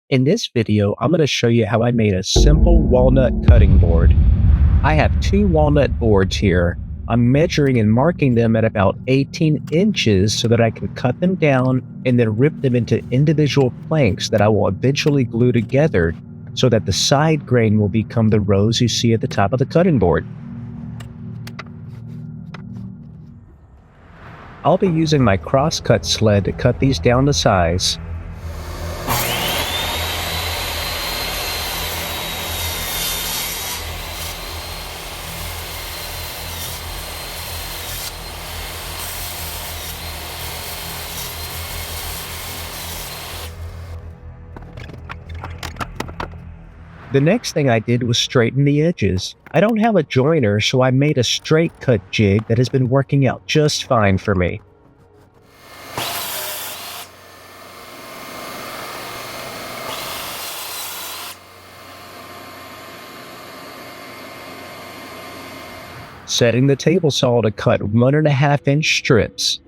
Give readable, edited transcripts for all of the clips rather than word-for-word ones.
In this video, I'm going to show you how I made a simple walnut cutting board. I have two walnut boards here. I'm measuring and marking them at about 18 inches so that I can cut them down and then rip them into individual planks that I will eventually glue together so that the side grain will become the rows you see at the top of the cutting board. I'll be using my crosscut sled to cut these down to size. The next thing I did was straighten the edges. I don't have a joiner, so I made a straight cut jig that has been working out just fine for me. Setting the table saw to cut 1.5-inch strips.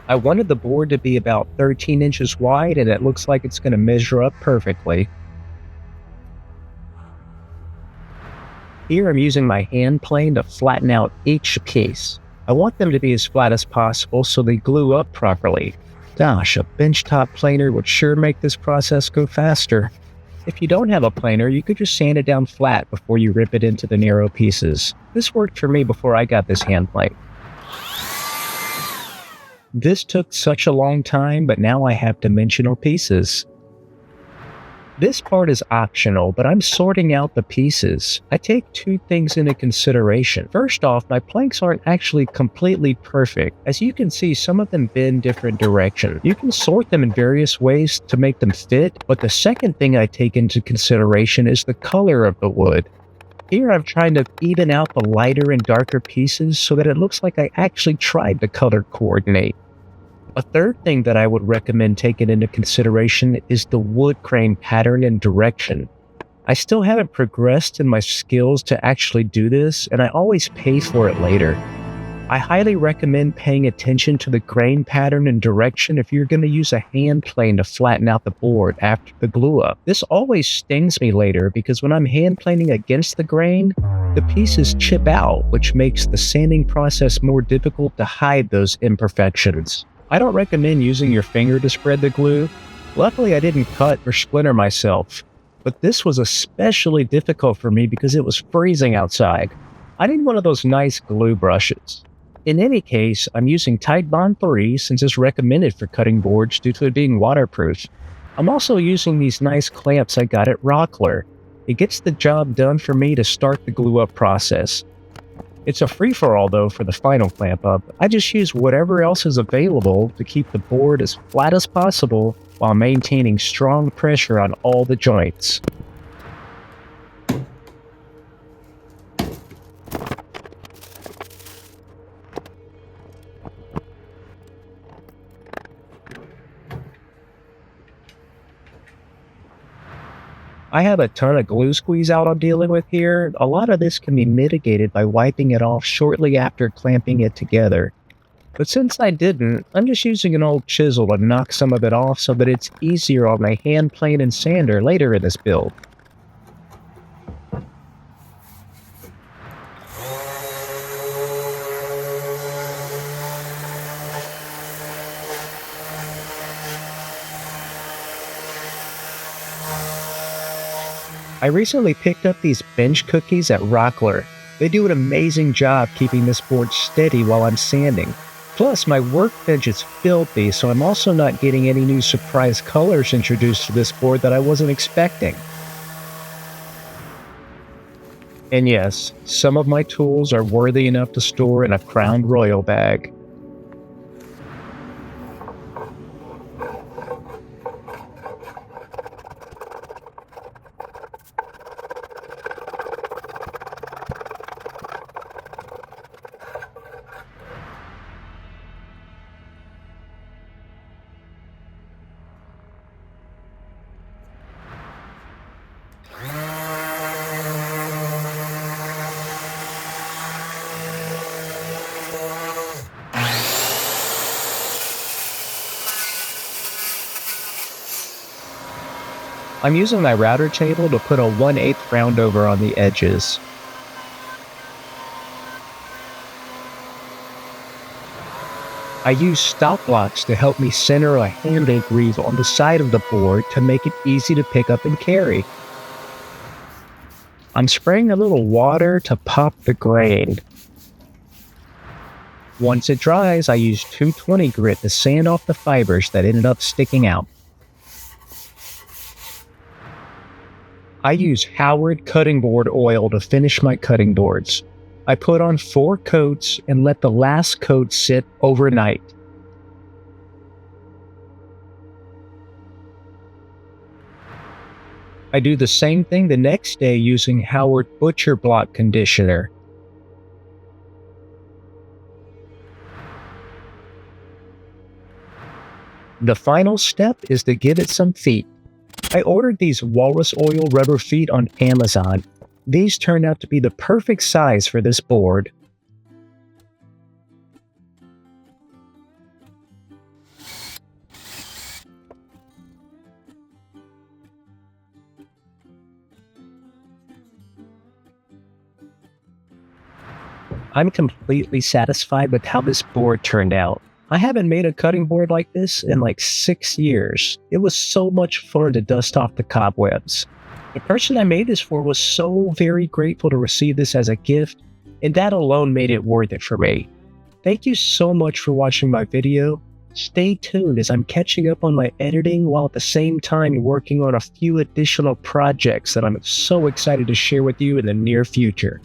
I wanted the board to be about 13 inches wide, and it looks like it's going to measure up perfectly. Here I'm using my hand plane to flatten out each piece. I want them to be as flat as possible so they glue up properly. Gosh, a benchtop planer would sure make this process go faster. If you don't have a planer, you could just sand it down flat before you rip it into the narrow pieces. This worked for me before I got this hand plane. This took such a long time, but now I have dimensional pieces. This part is optional, but I'm sorting out the pieces. I take two things into consideration. First off, my planks aren't actually completely perfect. As you can see, some of them bend different directions. You can sort them in various ways to make them fit, but the second thing I take into consideration is the color of the wood. Here I'm trying to even out the lighter and darker pieces so that it looks like I actually tried to color coordinate. A third thing that I would recommend taking into consideration is the wood grain pattern and direction. I still haven't progressed in my skills to actually do this, and I always pay for it later. I highly recommend paying attention to the grain pattern and direction if you're going to use a hand plane to flatten out the board after the glue up. This always stings me later because when I'm hand planing against the grain, the pieces chip out, which makes the sanding process more difficult to hide those imperfections. I don't recommend using your finger to spread the glue. Luckily, I didn't cut or splinter myself, but this was especially difficult for me because it was freezing outside. I need one of those nice glue brushes. In any case, I'm using Tide Bond 3 since it's recommended for cutting boards due to it being waterproof. I'm also using these nice clamps I got at Rockler. It gets the job done for me to start the glue up process. It's a free-for-all though for the final clamp up. I just use whatever else is available to keep the board as flat as possible while maintaining strong pressure on all the joints. I have a ton of glue squeeze out I'm dealing with here. A lot of this can be mitigated by wiping it off shortly after clamping it together. But since I didn't, I'm just using an old chisel to knock some of it off so that it's easier on my hand plane and sander later in this build. I recently picked up these bench cookies at Rockler. They do an amazing job keeping this board steady while I'm sanding. Plus, my workbench is filthy, so I'm also not getting any new surprise colors introduced to this board that I wasn't expecting. And yes, some of my tools are worthy enough to store in a Crown Royal bag. I'm using my router table to put a 1/8 round over on the edges. I use stop blocks to help me center a handmade groove on the side of the board to make it easy to pick up and carry. I'm spraying a little water to pop the grain. Once it dries, I use 220 grit to sand off the fibers that ended up sticking out. I use Howard cutting board oil to finish my cutting boards. I put on 4 coats and let the last coat sit overnight. I do the same thing the next day using Howard Butcher Block conditioner. The final step is to give it some feet. I ordered these walrus oil rubber feet on Amazon. These turned out to be the perfect size for this board. I'm completely satisfied with how this board turned out. I haven't made a cutting board like this in like 6 years. It was so much fun to dust off the cobwebs. The person I made this for was so very grateful to receive this as a gift, and that alone made it worth it for me. Thank you so much for watching my video. Stay tuned as I'm catching up on my editing while at the same time working on a few additional projects that I'm so excited to share with you in the near future.